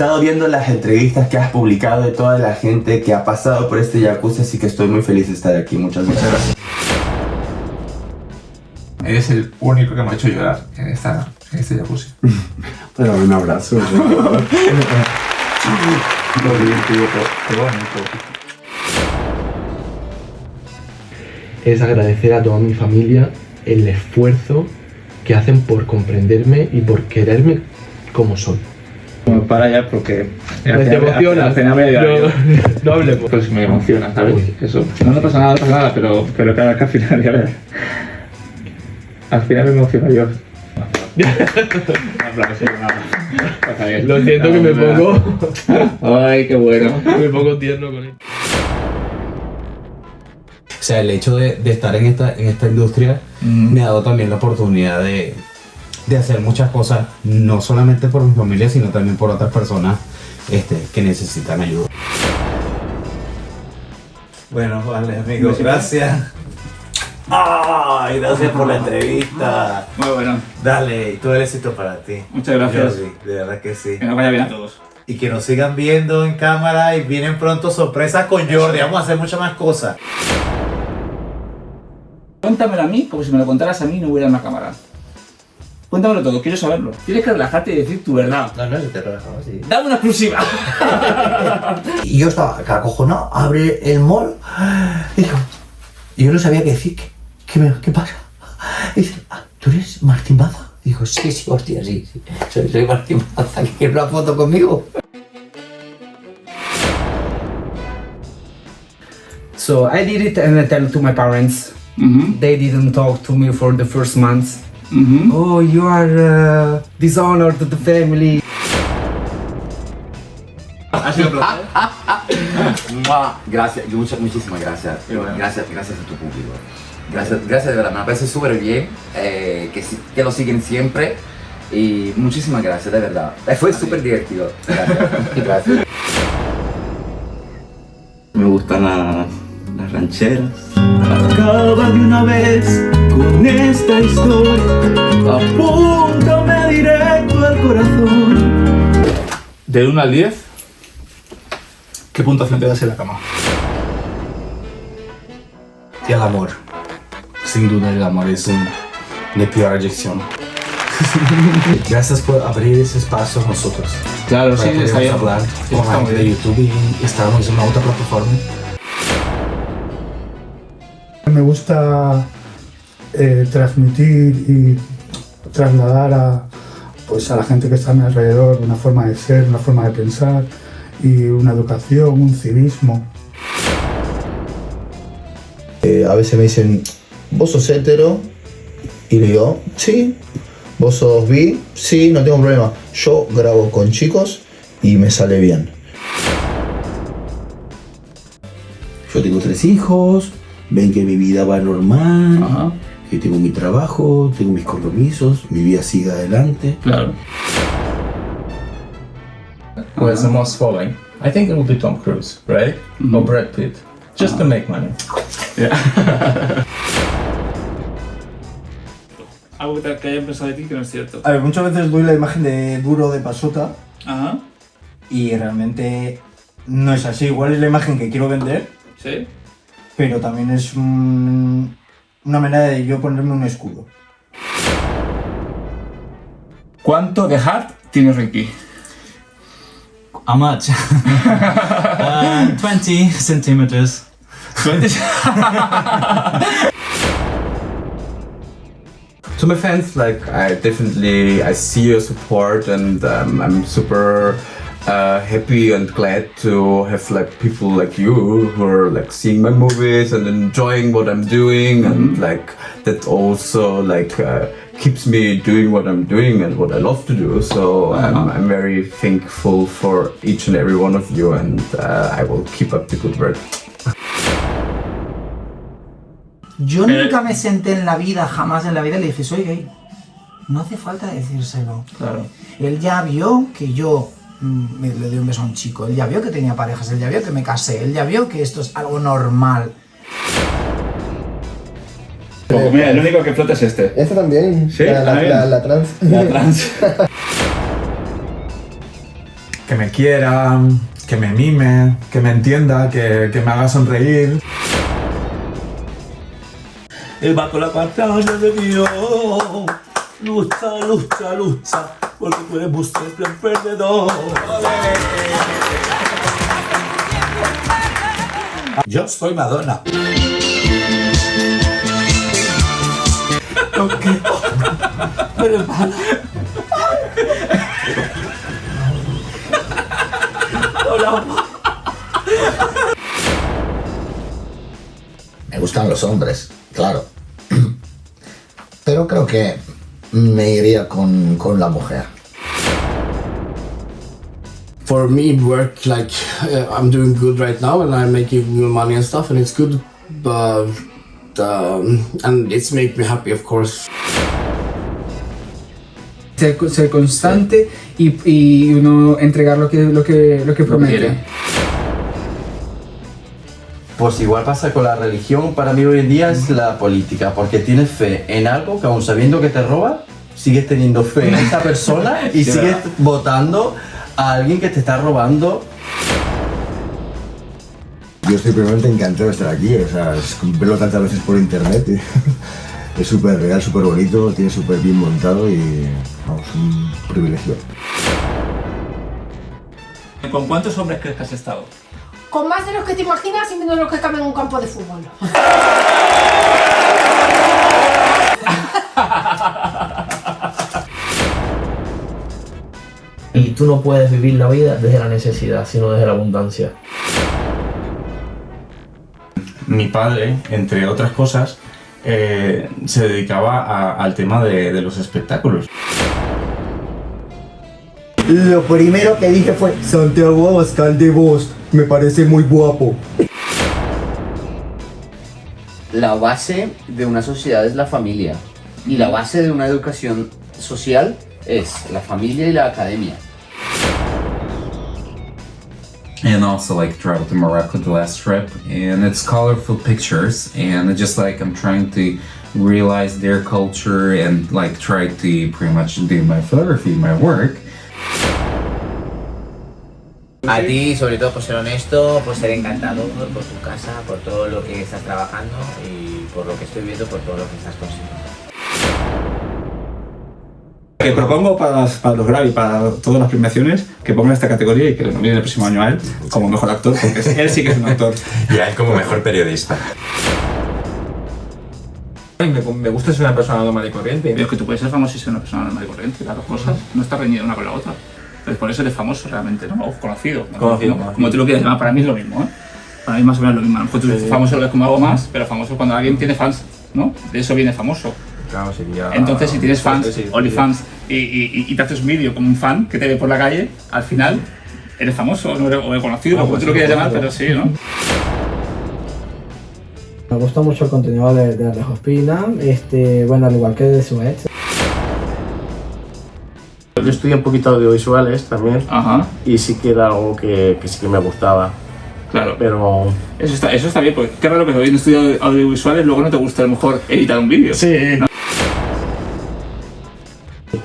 estado viendo las entrevistas que has publicado de toda la gente que ha pasado por este jacuzzi, así que estoy muy feliz de estar aquí. Muchas gracias. Eres el único que me ha hecho llorar en este jacuzzi. Pero un abrazo. Qué bonito. Es agradecer a toda mi familia el esfuerzo que hacen por comprenderme y por quererme como soy. Para ya porque... ¿Te emocionas? No hablemos. Pues me emociona, ¿sabes? Eso. No pasa nada, pero claro, que al final, ya ves. Al final me emociono yo. Lo siento que me pongo... Ay, qué bueno. Me pongo tierno con él. O sea, el hecho de estar en esta industria me ha dado también la oportunidad de hacer muchas cosas, no solamente por mi familia, sino también por otras personas que necesitan ayuda. Bueno, vale, amigos, gracias. ¡Ay, gracias por la entrevista! Muy bueno. Dale, todo el éxito para ti. Muchas gracias. Jordi, de verdad que sí. Que nos vaya bien a todos. Y que nos sigan viendo en cámara y vienen pronto sorpresas con Jordi. Vamos a hacer muchas más cosas. Cuéntamelo a mí como si me lo contaras a mí y no hubiera una cámara. Cuéntamelo todo, quiero saberlo. Tienes que relajarte y decir tu verdad. No, yo te relajaba así. ¡Dame una exclusiva! Y yo estaba acojonado, abre el mall y yo no sabía qué decir. ¿Qué pasa? Y dice, ¿tú eres Martín Maza? Digo, sí, hostia, sí. Soy Martín Maza, que quiere una foto conmigo. So I did it and I tell to my parents. They didn't talk to me for the first months. Oh, you are dishonored to the family. Ha sido un placer. Gracias, muchísimas gracias. Gracias a tu público. Gracias de verdad, me parece súper bien que lo siguen siempre y muchísimas gracias, de verdad. Fue súper divertido. Gracias. Me gustan las rancheras. Acaba de una vez con esta historia, apúntame directo al corazón. De 1 al 10, ¿qué puntuación te das en la cama? Y el amor. Sin duda el amor es la peor adicción. Gracias por abrir ese espacio a nosotros. Claro, sí, está bien. Hablar Sí, con está la muy gente de bien. YouTube y estamos en una otra plataforma. Me gusta transmitir y trasladar a la gente que está a mi alrededor una forma de ser, una forma de pensar y una educación, un civismo. A veces me dicen, ¿vos sos hetero? Y le digo, sí. ¿Vos sos bi? Sí, no tengo problema. Yo grabo con chicos y me sale bien. Yo tengo 3 hijos, ven que mi vida va normal, que tengo mi trabajo, tengo mis compromisos, mi vida sigue adelante. Claro. Who is the most following? I think it will be Tom Cruise, right? Or Brad Pitt. Just to make money. Yeah. Algo que hayan pensado de ti que no es cierto. A ver, muchas veces doy la imagen de duro de pasota. Ajá. Y realmente no es así. Igual es la imagen que quiero vender. ¿Sí? Pero también es una manera de yo ponerme un escudo. ¿Cuánto de hard tiene Ricky? How much? 20 centimeters. 20 To my fans, like I see your support and I'm super happy and glad to have like people like you who are like seeing my movies and enjoying what I'm doing and like that also like keeps me doing what I'm doing and what I love to do. So I'm very thankful for each and every one of you and I will keep up the good work. Yo nunca me senté en la vida, jamás en la vida, le dije, soy gay. No hace falta decírselo. Claro. Él ya vio que yo le di un beso a un chico, él ya vio que tenía parejas, él ya vio que me casé, él ya vio que esto es algo normal. Mira, el único que flota es este. Este también. ¿Sí? La trans. La trans. que me quiera, que me mime, que me entienda, que me haga sonreír. Él va con la pantalla de Dios. Lucha, lucha, lucha, porque tú eres siempre un perdedor. Yo soy Madonna. Pero hermano. Me gustan los hombres, claro. Pero creo que me iría con la mujer. For me, work like I'm doing good right now, and I'm making money and stuff, and it's good, but and it's make me happy, of course. Ser constante y uno entregar lo que promete. Pues igual pasa con la religión, para mí hoy en día es la política, porque tienes fe en algo que aún sabiendo que te roba, sigues teniendo fe en esa persona y sigues votando a alguien que te está robando. Yo estoy primeramente encantado de estar aquí, o sea, verlo tantas veces por internet, es súper real, súper bonito, tiene súper bien montado y vamos, un privilegio. ¿Con cuántos hombres crees que has estado? Con más de los que te imaginas y menos de los que caben en un campo de fútbol. Y tú no puedes vivir la vida desde la necesidad, sino desde la abundancia. Mi padre, entre otras cosas, se dedicaba al tema de los espectáculos. Lo primero que dije fue Santiago Abascal de Voz, me parece muy guapo. La base de una sociedad es la familia y la base de una educación social es la familia y la academia. And also like travel to Morocco the last trip, and it's colorful pictures, and just like I'm trying to realize their culture and like try to pretty much do my photography, my work. A ti, sobre todo por ser honesto, por ser encantador, por tu casa, por todo lo que estás trabajando y por lo que estoy viendo, por todo lo que estás consiguiendo. Que propongo para los Grammy, para todas las premiaciones, que pongan esta categoría y que le nominen el próximo año a él como mejor actor, porque él sí que es un actor. Y a él como mejor periodista. Me gusta ser una persona normal y corriente. Pero es que tú puedes ser famoso y ser una persona normal y corriente, las dos cosas. No está reñida una con la otra. Entonces por eso eres famoso realmente, ¿no? O conocido. Conocido. Como tú lo quieras llamar, para mí es lo mismo, ¿eh? Para mí más o menos lo mismo. A lo mejor tú famoso lo ves como algo más, pero famoso es cuando alguien tiene fans, ¿no? De eso viene famoso. Claro, sería... Entonces si tienes fans, sí, OnlyFans, y te haces un vídeo como un fan que te ve por la calle, al final eres famoso, ¿no? O conocido, como tú lo quieras llamar, pero sí, ¿no? Me gusta mucho el contenido de Alejo Espina, bueno, al igual que de su ex. Yo estudié un poquito audiovisuales también. Ajá. Y sí que era algo que sí que me gustaba. Claro. Pero... Eso está bien, porque qué raro que habiendo estudiado audiovisuales luego no te gusta a lo mejor editar un vídeo. Sí. ¿No?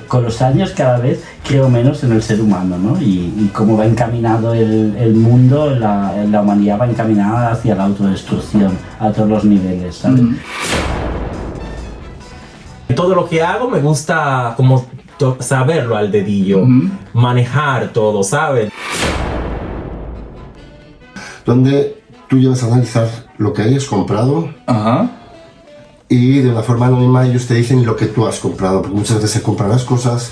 Con los años cada vez creo menos en el ser humano, ¿no? Y cómo va encaminado el mundo, la humanidad va encaminada hacia la autodestrucción a todos los niveles, ¿sabes? Todo lo que hago me gusta como saberlo al dedillo, manejar todo, ¿sabes? Donde tú llevas a analizar lo que hayas comprado. Ajá. Y de una forma anónima ellos te dicen lo que tú has comprado, porque muchas veces se compran las cosas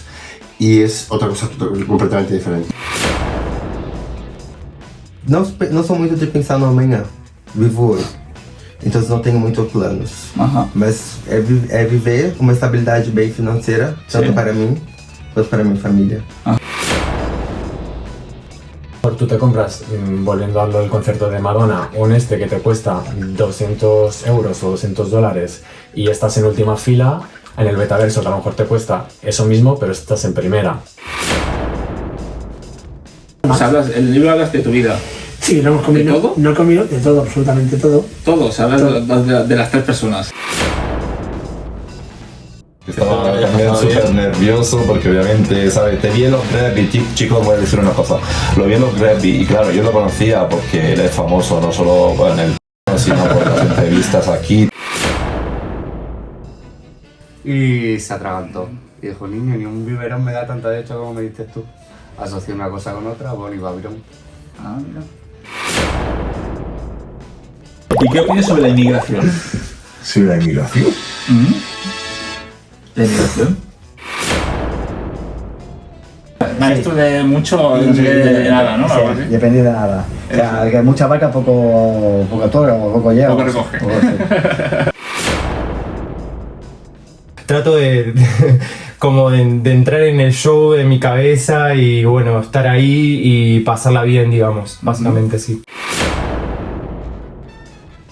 y es otra cosa completamente diferente. Não sou muito de pensar no amanhã, vivo hoje. Então não tenho muitos planos. Mas é viver uma estabilidade bem financeira, tanto para mim quanto para minha família. Tú te compras, volviendo a lo del concierto de Madonna, un que te cuesta 200 euros o $200 y estás en última fila, en el metaverso que a lo mejor te cuesta eso mismo, pero estás en primera. Pues en el libro hablas de tu vida. Sí, lo hemos comido. ¿De todo? No he comido de todo, absolutamente todo. Todo, o sea, hablas de las tres personas. Estaba también súper nervioso porque obviamente, ¿sabes? Te vi en los Grebby, chicos, voy a decir una cosa. Lo vi en los Grebby y claro, yo lo conocía porque él es famoso, no solo en el sino por las entrevistas aquí. Y se atragantó. Y dijo, niño, ni un biberón me da tanta derecha como me diste tú. Asocié una cosa con otra, Bonnie Babylon. Ah, mira. ¿Y qué opinas sobre la inmigración? ¿Sobre la inmigración? ¿La inmigración? Maestro de mucho, de nada, ¿no? Sí, depende de nada. O sea, que mucha vaca poco toca o poco lleva. Poco recoge. Trato como de entrar en el show de mi cabeza y bueno, estar ahí y pasarla bien, digamos, básicamente sí.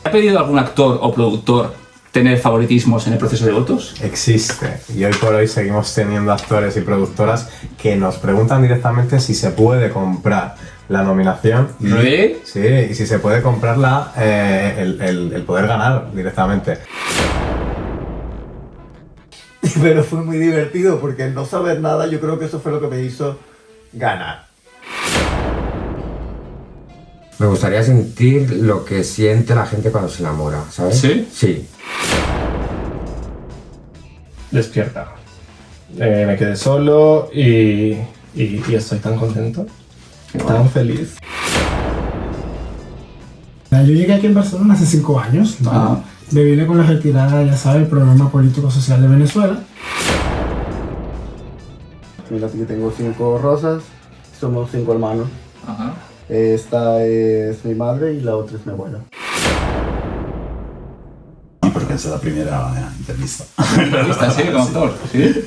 ¿Ha pedido algún actor o productor tener favoritismos en el proceso de votos? Existe, y hoy por hoy seguimos teniendo actores y productoras que nos preguntan directamente si se puede comprar la nominación y, sí, y si se puede comprar el poder ganar directamente. Pero fue muy divertido porque el no saber nada yo creo que eso fue lo que me hizo ganar. Me gustaría sentir lo que siente la gente cuando se enamora, ¿sabes? ¿Sí? Sí. Despierta. Me quedé solo y estoy tan contento, tan feliz. Yo llegué aquí en Barcelona hace 5 años, ¿no? Me vine con la retirada, ya sabes, el programa político-social de Venezuela. Mira, aquí tengo 5 rosas, somos 5 hermanos. Ajá. Esta es mi madre y la otra es mi abuela. Porque esa es la primera entrevista. ¿Entrevista, sí, con actor? ¿Sí?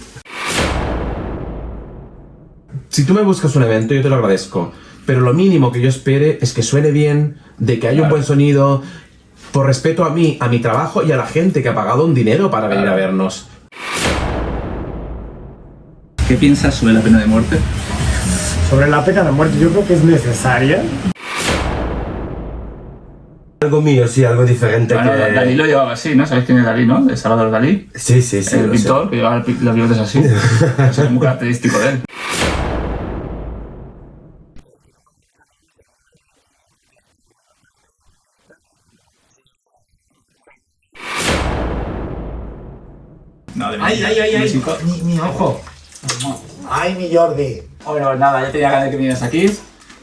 Si tú me buscas un evento, yo te lo agradezco. Pero lo mínimo que yo espere es que suene bien, de que haya un buen sonido, por respeto a mí, a mi trabajo y a la gente que ha pagado un dinero para venir a vernos. ¿Qué piensas sobre la pena de muerte? Sobre la pena de muerte, yo creo que es necesaria. Algo mío, sí, algo diferente. Bueno, que... Dalí lo llevaba así, ¿no? ¿Sabéis quién es Dalí, no? De Salvador Dalí. Sí, sí, sí. El pintor que llevaba los bigotes así. Eso es muy característico de él. Ay, mi ojo. Ay, mi Jordi. Bueno, nada, ya tenía ganas de que vinieras aquí.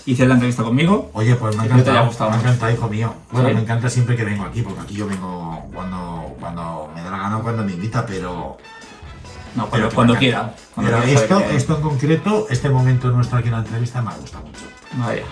Hice la entrevista conmigo. Oye, pues me ha Espero te haya encantado, gustado me ha mucho. encantado, hijo mío. Bueno, ¿Sí? me encanta siempre que vengo aquí, porque aquí yo vengo cuando me da la gana o cuando me invita, pero... No, pero cuando me quiera. encanta. Cuando Pero quiera saber esto en concreto, este momento nuestro aquí en la entrevista me ha gustado mucho. Vaya.